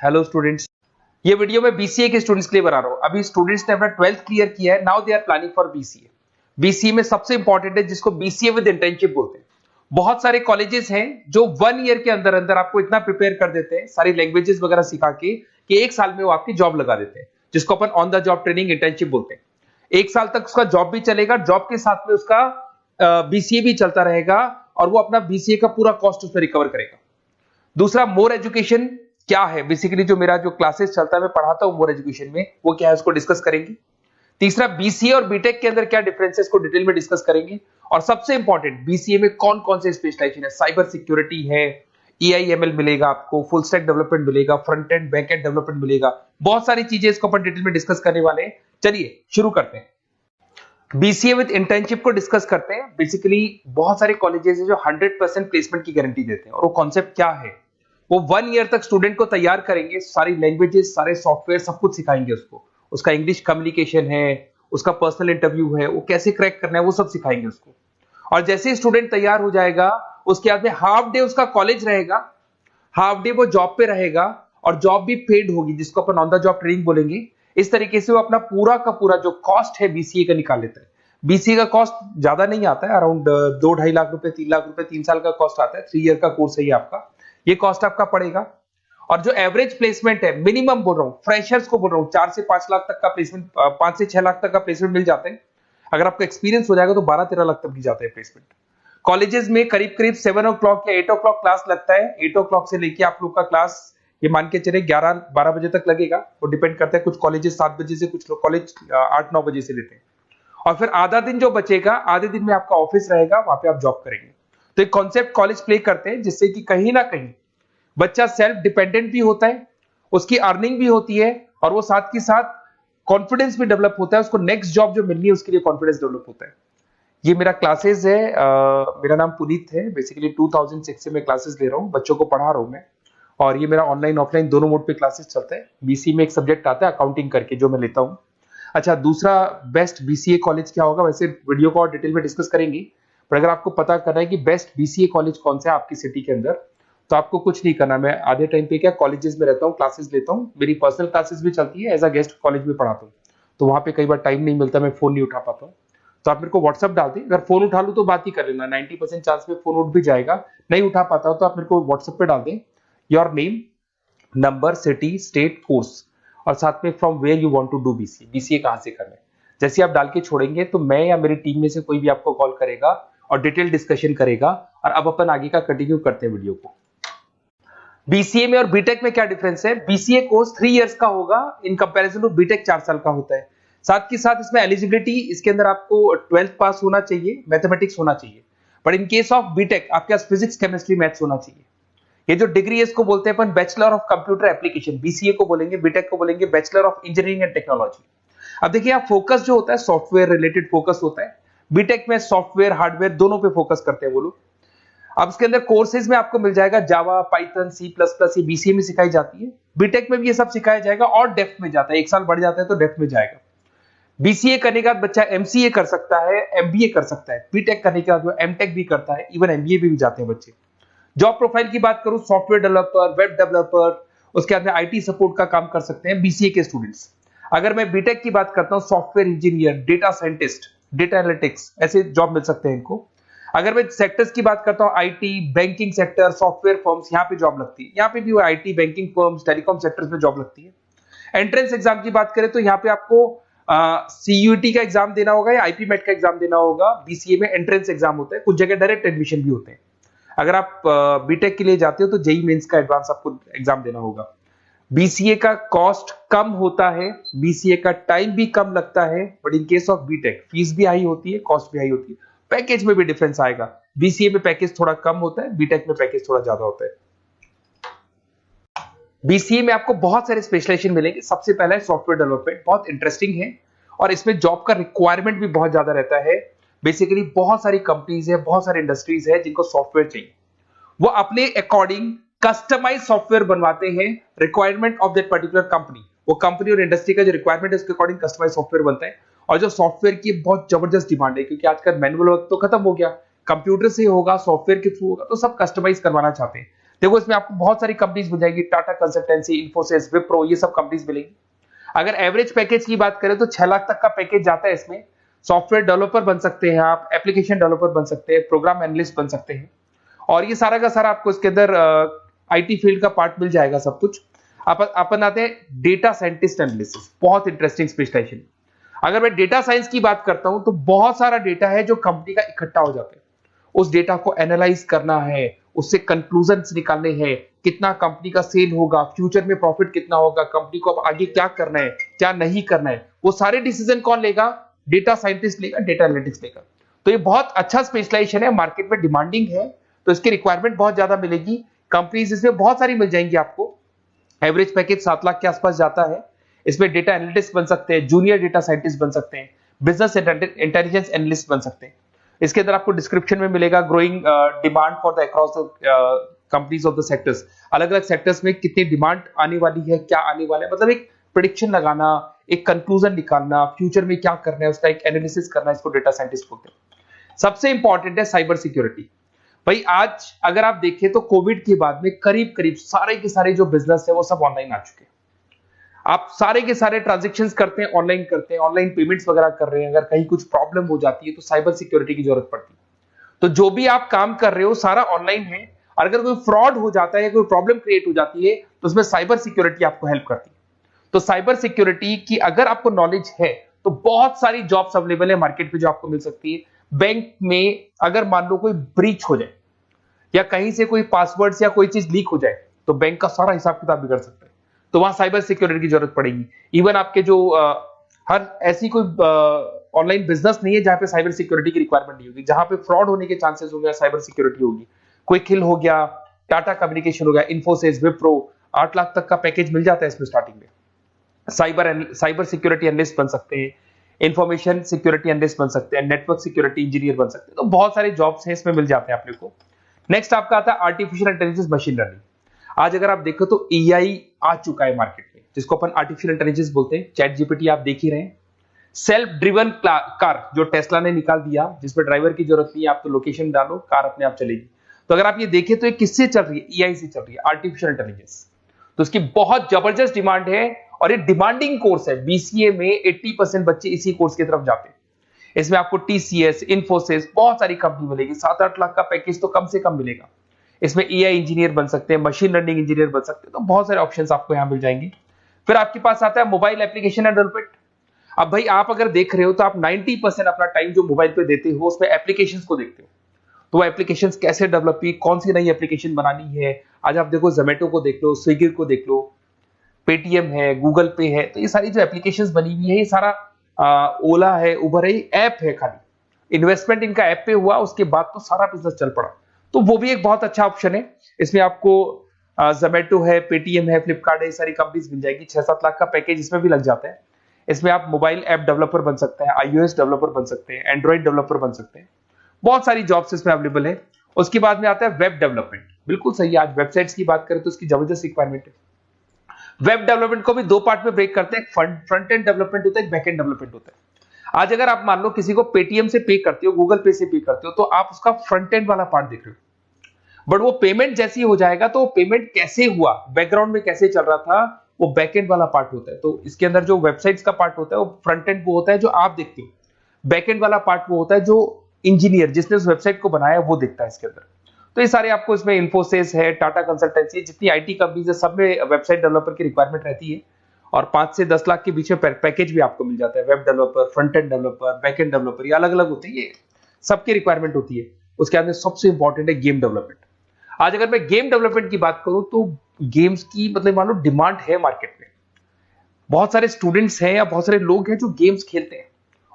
Hello students, ये video मैं BCA के स्टूडेंट्स के लिए बना रहा हूँ। अभी स्टूडेंट्स ने अपना 12th क्लियर किया है, now they are planning for BCA. BCA में सबसे इंपॉर्टेंट है जिसको बीसीए विद इंटर्नशिप बोलते हैं। बहुत सारे कॉलेजेस हैं जो 1 ईयर के अंदर अंदर आपको इतना प्रिपेयर कर देते हैं, सारी लैंग्वेजेस वगैरह सिखा के कि 1 साल में वो आपकी जॉब लगा देते हैं, जिसको अपन on the job training internship बोलते हैं। 1 साल तक उसका जॉब भी चलेगा, जॉब के साथ में उसका बीसीए भी चलता रहेगा और वो अपना बीसीए का पूरा कॉस्ट उसमें रिकवर करेगा। दूसरा, मोर एजुकेशन क्या है, बेसिकली जो मेरा जो क्लासेस चलता है मैं पढ़ाता हूं मोर एजुकेशन में, वो क्या है उसको डिस्कस करेंगे। तीसरा, बीसीए और बीटेक के अंदर क्या डिफरेंसेस को डिटेल में डिस्कस करेंगे। और सबसे इंपॉर्टेंट, बीसीए में कौन कौन से स्पेशलाइजेशन है, साइबर सिक्योरिटी है, एआईएमएल मिलेगा आपको, फुल स्टैक डेवलपमेंट मिलेगा, front end back and development मिलेगा, बहुत सारी चीजें इसको अपन डिटेल में डिस्कस करने वाले हैं। चलिए शुरू करते हैं। बीसीए विद इंटर्नशिप को डिस्कस करते हैं। बेसिकली बहुत सारे कॉलेजेस हैं जो 100% प्लेसमेंट की गारंटी देते हैं, और वो कॉन्सेप्ट क्या है, वो 1 ईयर तक स्टूडेंट को तैयार करेंगे, सारी लैंग्वेजेस, सारे सॉफ्टवेयर, सब कुछ सिखाएंगे उसको। उसका इंग्लिश कम्युनिकेशन है, उसका पर्सनल इंटरव्यू है, वो कैसे क्रैक करना है, वो सब सिखाएंगे उसको। और जैसे ही स्टूडेंट तैयार हो जाएगा, उसके बाद में हाफ डे उसका कॉलेज रहेगा, हाफ डे वो जॉब पे रहेगा, और जॉब भी पेड होगी, जिसको अपन ऑन द जॉब ट्रेनिंग बोलेंगे। इस तरीके से वो अपना पूरा का पूरा जो कॉस्ट है बीसीए का निकाल लेता है। बीसीए का कॉस्ट ज्यादा नहीं आता है, अराउंड 2-2.5 लाख रुपए, 3 लाख रुपए 3 साल का कॉस्ट आता है। 3 ईयर का कोर्स है ये आपका, ये कॉस्ट आपका पड़ेगा। और जो एवरेज प्लेसमेंट है, मिनिमम बोल रहा हूँ, फ्रेशर्स को बोल रहा हूँ, 4 से 5 लाख तक का प्लेसमेंट, 5 से 6 लाख तक का प्लेसमेंट मिल जाते हैं। अगर आपका एक्सपीरियंस हो जाएगा तो 12-13 लाख तक भी जाता है प्लेसमेंट। कॉलेजेस में करीब करीब 7 o'clock या 8 o'clock क्लास लगता है। 8 o'clock से लेके आप लोग का क्लास ये मान के चले 11-12 बजे तक लगेगा। वो डिपेंड करता है, कुछ कॉलेजेस 7 बजे से, कुछ लोग कॉलेज 8-9 बजे से लेते हैं। और फिर आधा दिन जो बचेगा, आधे दिन में आपका ऑफिस रहेगा, वहां पे आप जॉब करेंगे। तो एक कॉन्सेप्ट कॉलेज प्ले करते हैं, जिससे कि कहीं ना कहीं बच्चा सेल्फ डिपेंडेंट भी होता है, उसकी अर्निंग भी होती है, और वो साथ के साथ कॉन्फिडेंस भी डेवलप होता है। उसको नेक्स्ट जॉब जो मिलनी है उसके लिए कॉन्फिडेंस डेवलप होता है। ये मेरा क्लासेस है, मेरा नाम पुनीत है। बेसिकली 2006 से मैं क्लासेस ले रहा हूँ, बच्चों को पढ़ा रहा हूँ मैं। और ये मेरा ऑनलाइन ऑफलाइन दोनों मोड पे क्लासेस चलता है। बीसी में एक सब्जेक्ट आता है अकाउंटिंग करके, जो मैं लेता हूँ। अच्छा, दूसरा, बेस्ट बीसीए कॉलेज क्या होगा, वैसे वीडियो को और डिटेल में डिस्कस करेंगे। पर अगर आपको पता करना है कि बेस्ट बीसीए कॉलेज कौन सा है आपकी सिटी के अंदर, तो आपको कुछ नहीं करना। मैं आधे टाइम पे क्या कॉलेजेस में रहता हूँ, क्लासेस लेता हूँ, मेरी पर्सनल क्लासेस भी चलती है, एज अ गेस्ट कॉलेज में पढ़ाता हूँ। तो वहां पे कई बार टाइम नहीं मिलता, मैं फोन नहीं उठा पाता हूँ। तो आप मेरे को व्हाट्सअप डाल दें, अगर फोन उठा लूँ तो बात ही कर लेना, 90% चांस में फोन उठ भी जाएगा। नहीं उठा पाता हो तो आप मेरे को व्हाट्सएप पे डाल दें, your name, number, city, state, course, और साथ में from where you want to do BCA, BCA कहां से करना है। जैसे आप डाल के छोड़ेंगे तो मैं या मेरी टीम में से कोई भी आपको कॉल करेगा और डिटेल डिस्कशन करेगा। और अब अपन आगे का कंटिन्यू करते हैं वीडियो को। बीसीए में और बीटेक में क्या डिफरेंस है। बीसीए कोर्स 3 इयर्स का होगा, इन कंपैरिजन टू बीटेक 4 साल का होता है। साथ के साथ इसमें एलिजिबिलिटी, इसके अंदर आपको 12th पास होना चाहिए, मैथमेटिक्स होना चाहिए। But in case of BTech आपके पास फिजिक्स, केमिस्ट्री, मैथ्स होना चाहिए। ये जो डिग्री है इसको बोलते हैं अपन bachelor of computer application. BCA को बोलेंगे, बीटेक को बोलेंगे bachelor of engineering and technology. अब देखिए, यहाँ फोकस जो होता है सॉफ्टवेयर रिलेटेड फोकस होता है। बीटेक में सॉफ्टवेयर, हार्डवेयर दोनों पे फोकस करते हैं वो लोग। अब इसके अंदर कोर्सेज में आपको मिल जाएगा जावा, पाइथन, C++, ये बीसीए में सिखाई जाती है। बीटेक में भी ये सब सिखाया जाएगा, और डेप्थ में जाता है, 1 साल बढ़ जाता है तो डेप्थ में जाएगा। बीसीए करने के बाद बच्चा एमसीए कर सकता है, एमबीए कर सकता है। बीटेक करने के बाद वो एमटेक भी करता है, इवन एमबीए भी जाते हैं बच्चे। जॉब प्रोफाइल की बात करूं, सॉफ्टवेयर डेवलपर, वेब डेवलपर, उसके बाद में आईटी सपोर्ट का काम कर सकते हैं बीसीए के स्टूडेंट्स। अगर मैं बीटेक की बात करता हूं, software engineer, data scientist, data analytics, ऐसे जॉब मिल सकते हैं इनको। अगर मैं सेक्टर्स की बात करता हूं, IT, banking sector, software firms, यहाँ पे जॉब लगती है। यहाँ पे भी IT, banking firms, telecom sectors में जॉब लगती है। एंट्रेंस एग्जाम की बात करें तो यहाँ पे आपको सीयूईटी का एग्जाम देना होगा या आईपी मेट का एग्जाम देना होगा। बीसीए में एंट्रेंस एग्जाम होता है, कुछ जगह डायरेक्ट एडमिशन भी होते हैं। अगर आप बीटेक के लिए जाते हो तो जेई मेंस का एडवांस आपको एग्जाम देना होगा। बीसीए का कॉस्ट कम होता है, बीसीए का टाइम भी कम लगता है। But in case of BTech fees भी हाई होती है, कॉस्ट भी हाई होती है, पैकेज में भी डिफरेंस आएगा। बीसीए में पैकेज थोड़ा कम होता है, बीटेक में पैकेज थोड़ा ज्यादा होता है। बीसीए में आपको बहुत सारे स्पेशलाइजेशन मिलेंगे। सबसे पहला है सॉफ्टवेयर डेवलपमेंट, बहुत इंटरेस्टिंग है, और इसमें जॉब का रिक्वायरमेंट भी बहुत ज्यादा रहता है। बेसिकली बहुत सारी कंपनीज है, बहुत सारी इंडस्ट्रीज है जिनको सॉफ्टवेयर चाहिए। वो अपने अकॉर्डिंग कस्टमाइज सॉफ्टवेयर बनवाते हैं, requirement of that particular company. वो कंपनी और इंडस्ट्री का जो रिक्वायरमेंट है उसके अकॉर्डिंग कस्टमाइज सॉफ्टवेयर बनता है। और जो सॉफ्टवेयर की बहुत जबरदस्त डिमांड है, क्योंकि आजकल मैनुअल वर्क तो खत्म हो गया, कंप्यूटर से होगा, सॉफ्टवेयर के थ्रू होगा, तो सब कस्टमाइज करवाना चाहते हैं। देखो इसमें आपको बहुत सारी कंपनीज मिल जाएगी, टाटा कंसल्टेंसी, इन्फोसिस, विप्रो, ये सब कंपनीज मिलेंगी। अगर एवरेज पैकेज की बात करें तो 6 लाख तक का पैकेज जाता है इसमें। सॉफ्टवेयर डेवलपर बन सकते हैं आप, एप्लीकेशन डेवलपर बन सकते हैं, प्रोग्राम एनालिस्ट बन सकते हैं, और ये सारा का सारा आपको इसके अंदर आईटी फील्ड का पार्ट मिल जाएगा सब कुछ। अपन आते हैं डेटा साइंटिस्ट एनालिसिस, बहुत इंटरेस्टिंग स्पेशलाइजेशन। अगर मैं डेटा साइंस की बात करता हूं तो बहुत सारा डेटा है जो कंपनी का इकट्ठा हो जाता है, उस डेटा को एनालाइज करना है, उससे कंक्लूजन्स निकालने हैं, कितना कंपनी का सेल होगा, फ्यूचर में प्रॉफिट कितना होगा, कंपनी को अब आगे क्या करना है, क्या नहीं करना है, वो सारे डिसीजन कौन लेगा? डेटा साइंटिस्ट लेगा, डेटा एनालिटिक्स लेगा। तो ये बहुत अच्छा स्पेशलाइजेशन है, मार्केट में डिमांडिंग है, तो इसकी रिक्वायरमेंट बहुत ज्यादा मिलेगी। कंपनीज इसमें बहुत सारी मिल जाएंगी आपको। एवरेज पैकेज 7 लाख के आसपास जाता है। इसमें डेटा एनालिटिक्स बन सकते हैं, जूनियर डेटा साइंटिस्ट बन सकते हैं, बिजनेस इंटेलिजेंस एनालिस्ट बन सकते हैं। इसके अंदर आपको डिस्क्रिप्शन में मिलेगा growing demand for the across the companies of the sectors. अलग अलग सेक्टर्स में कितनी डिमांड आने वाली है, क्या आने वाला है, मतलब एक प्रेडिक्शन लगाना, एक कंक्लूजन निकालना, फ्यूचर में क्या करना है उसका एक एनालिसिस करना, इसको डेटा साइंटिस्ट बोलते हैं। सबसे इंपॉर्टेंट है साइबर सिक्योरिटी। भाई आज अगर आप देखें तो कोविड के बाद में करीब करीब सारे के सारे जो बिजनेस है वो सब ऑनलाइन आ चुके हैं। आप सारे के सारे ट्रांजैक्शंस करते हैं, ऑनलाइन करते हैं, ऑनलाइन पेमेंट्स वगैरह कर रहे हैं। अगर कहीं कुछ प्रॉब्लम हो जाती है तो साइबर सिक्योरिटी की जरूरत पड़ती है। तो जो भी आप काम कर रहे हो सारा ऑनलाइन है, और अगर कोई फ्रॉड हो जाता है, कोई प्रॉब्लम क्रिएट हो जाती है, तो उसमें साइबर सिक्योरिटी आपको हेल्प करती है। तो साइबर सिक्योरिटी की अगर आपको नॉलेज है तो बहुत सारी जॉब्स अवेलेबल है मार्केट में जो आपको मिल सकती है। बैंक में अगर मान लो कोई ब्रीच हो जाए या कहीं से कोई पासवर्ड्स या कोई चीज लीक हो जाए तो बैंक का सारा हिसाब किताब बिगड़ सकता है, तो वहां साइबर सिक्योरिटी की जरूरत पड़ेगी। इवन आपके जो हर ऐसी कोई ऑनलाइन बिजनेस नहीं है जहां पे साइबर सिक्योरिटी की रिक्वायरमेंट नहीं होगी, जहां पे फ्रॉड होने के चांसेस होंगे, साइबर सिक्योरिटी होगी। क्विक हिल हो गया, टाटा कम्युनिकेशन हो गया, इन्फोसिस, विप्रो, 8 लाख तक का पैकेज मिल जाता है इसमें स्टार्टिंग में। साइबर सिक्योरिटी एनालिस्ट बन सकते हैं, इंफॉर्मेशन सिक्योरिटी एनालिस्ट बन सकते हैं, नेटवर्क सिक्योरिटी इंजीनियर बन सकते हैं। तो बहुत सारे जॉब्स हैं इसमें मिल जाते हैं अपने को। नेक्स्ट आपका आता है आर्टिफिशियल इंटेलिजेंस, मशीन लर्निंग। आज अगर आप देखो तो एआई आ चुका है मार्केट में, जिसको अपन आर्टिफिशियल इंटेलिजेंस बोलते हैं। चैट जीपीटी आप देख ही रहे हैं। सेल्फ ड्रिवन कार जो टेस्ला ने निकाल दिया, जिसमें ड्राइवर की जरूरत नहीं है, आप तो लोकेशन डालो, कार अपने आप चलेगी। तो अगर आप ये देखें तो ये किससे चल रही है? एआई से चल रही है, आर्टिफिशियल इंटेलिजेंस। तो इसकी बहुत जबरदस्त डिमांड है, और ये डिमांडिंग कोर्स है। बीसीए में 80% बच्चे इसी कोर्स की तरफ जाते हैं। इसमें आपको टीसीएस, इन्फोसिस, बहुत सारी कंपनी मिलेगी। 7-8 लाख का पैकेज तो कम से कम मिलेगा। इसमें एआई इंजीनियर बन सकते हैं, मशीन लर्निंग इंजीनियर बन सकते हैं। तो बहुत सारे ऑप्शंस आपको यहां मिल जाएंगे। फिर आपके पास आता है मोबाइल एप्लीकेशन डेवलपमेंट। अब भाई आप अगर देख रहे हो तो आप 90% अपना टाइम जो मोबाइल पे देते हो उसमें एप्लीकेशंस को देखते हो। तो वो एप्लीकेशंस कैसे डेवलप की, कौन सी नई एप्लीकेशन बनानी है। आज आप देखो जोमेटो को देख लो, स्विगी को देख लो, पेटीएम है, गूगल पे है। तो ये सारी जो एप्लीकेशंस बनी हुई है, ये सारा ओला है, उबर है, ऐप है। खाली इन्वेस्टमेंट इनका ऐप पे हुआ, उसके बाद तो सारा बिजनेस चल पड़ा। तो वो भी एक बहुत अच्छा ऑप्शन है। इसमें आपको जोमेटो है, पेटीएम है, फ्लिपकार्ट है, ये सारी कंपनीज मिल जाएगी। 6-7 लाख का पैकेज इसमें भी लग जाता है। इसमें आप मोबाइल ऐप डेवलपर बन सकते हैं, आईओएस डेवलपर बन सकते हैं, एंड्रॉइड डेवलपर बन सकते हैं। बहुत सारी जॉब्स इसमें अवेलेबल है। उसके बाद में आता है वेब डेवलपमेंट। बिल्कुल सही है, आज वेबसाइट्स की बात करें तो उसकी जबरदस्त रिक्वायरमेंट है। वेब डेवलपमेंट को भी 2 पार्ट में ब्रेक करते हैं। फ्रंट एंड डेवलपमेंट होता है, एक बैक एंड डेवलपमेंट होता है। आज अगर आप मान लो किसी को पेटीएम से पे करते हो, गूगल पे से पे करते हो, तो आप उसका फ्रंट एंड वाला पार्ट देख रहे हो। बट वो पेमेंट जैसी हो जाएगा तो पेमेंट कैसे हुआ, बैकग्राउंड में कैसे चल रहा था, वो बैक एंड वाला पार्ट होता है। तो इसके अंदर जो वेबसाइट्स का पार्ट होता है वो फ्रंट एंड वो होता है जो आप देखते हो। बैक एंड वाला पार्ट वो होता है जो इंजीनियर जिसने उस वेबसाइट को बनाया वो देखता है इसके अंदर। तो ये सारे आपको इसमें इन्फोसिस है, टाटा कंसल्टेंसी, जितनी आईटी कंपनीज है, सब में वेबसाइट डेवलपर की रिक्वायरमेंट रहती है। और 5 से 10 लाख के बीच में पैकेज भी आपको मिल जाता है। Web developer, front end developer, back end developer, ये अलग अलग होते हैं, ये सबकी रिक्वायरमेंट होती है। उसके अंदर सबसे इंपॉर्टेंट है गेम डेवलपमेंट। आज अगर मैं गेम डेवलपमेंट की बात करूं तो गेम्स की मतलब मान लो डिमांड है मार्केट में। बहुत सारे स्टूडेंट्स हैं या बहुत सारे लोग हैं जो गेम्स खेलते हैं,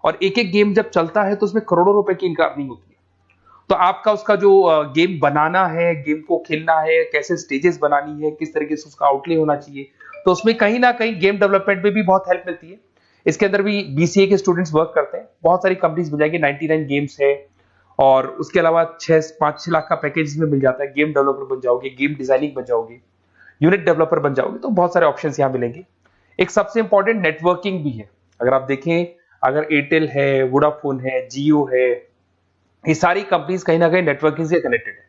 और एक एक गेम जब चलता है तो उसमें करोड़ों रुपए की इनकम अर्निंग होती है। तो आपका उसका जो गेम बनाना है, गेम को खेलना है, कैसे स्टेजेस बनानी है, किस तरीके से उसका आउटले होना चाहिए, तो उसमें कहीं ना कहीं गेम डेवलपमेंट में भी बहुत हेल्प मिलती है। इसके अंदर भी बीसीए के स्टूडेंट्स वर्क करते हैं। बहुत सारी कंपनीज मिल जाएंगी, 99 गेम्स है, और उसके अलावा 5-6 लाख का पैकेज में मिल जाता है। गेम डेवलपर बन जाओगे, गेम डिजाइनिंग बन जाओगे, यूनिट डेवलपर बन जाओगे, तो बहुत सारे ऑप्शंस यहाँ मिलेंगे। एक सबसे इंपॉर्टेंट नेटवर्किंग भी है। अगर आप देखें, अगर एयरटेल है, वोडाफोन है, जियो है, ये सारी कंपनीज कहीं ना कहीं नेटवर्किंग से कनेक्टेड है।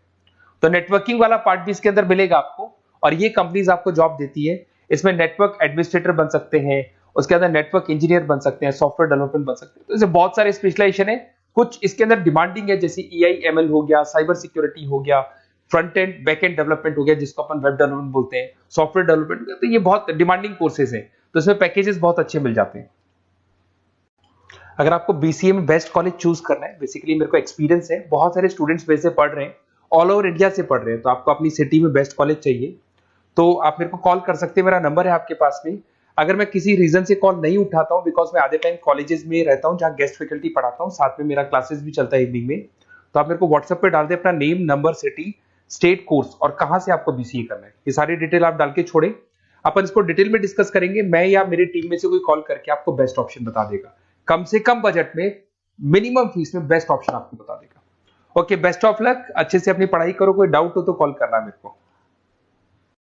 तो नेटवर्किंग वाला पार्ट भी इसके अंदर मिलेगा आपको, और ये कंपनीज आपको जॉब देती है। इसमें नेटवर्क एडमिनिस्ट्रेटर बन सकते हैं, उसके अंदर नेटवर्क इंजीनियर बन सकते हैं, सॉफ्टवेयर डेवलपमेंट बन सकते हैं। तो इसे बहुत सारे स्पेशलाइजेशन है। कुछ इसके अंदर डिमांडिंग है, जैसे EI/ML हो गया, साइबर सिक्योरिटी हो गया, front end back and development हो गया जिसको अपन वेब डेवलपमेंट बोलते हैं, सॉफ्टवेयर डेवलपमेंट। तो ये बहुत डिमांडिंग कोर्सेज हैं, तो इसमें पैकेजेस बहुत अच्छे मिल जाते हैं। अगर आपको BCA में बेस्ट कॉलेज चूज करना है, बेसिकली मेरे को एक्सपीरियंस है, बहुत सारे स्टूडेंट्स वैसे पढ़ रहे हैं, ऑल ओवर इंडिया से पढ़ रहे हैं, तो आपको अपनी सिटी में बेस्ट कॉलेज चाहिए तो आप मेरे को कॉल कर सकते हैं, मेरा नंबर है आपके पास में। अगर मैं किसी रीजन से कॉल नहीं उठाता हूं, बिकॉज मैं आधे टाइम कॉलेजेस में रहता हूं जहां गेस्ट फैकल्टी पढ़ाता हूं, साथ में मेरा क्लासेस भी चलता है इवनिंग में, तो आप मेरे को व्हाट्सएप पे डाल दे अपना name, number, city, state, course और कहां से आपको BCA करना है, ये सारी डिटेल आप डाल के छोड़े। अपन इसको डिटेल में डिस्कस करेंगे, मैं या मेरी टीम में से कोई कॉल करके आपको बेस्ट ऑप्शन बता देगा, कम से कम बजट में, मिनिमम फीस में बेस्ट ऑप्शन आपको बता देगा। ओके, बेस्ट ऑफ लक, अच्छे से अपनी पढ़ाई करो, कोई डाउट हो तो कॉल करना मेरे को।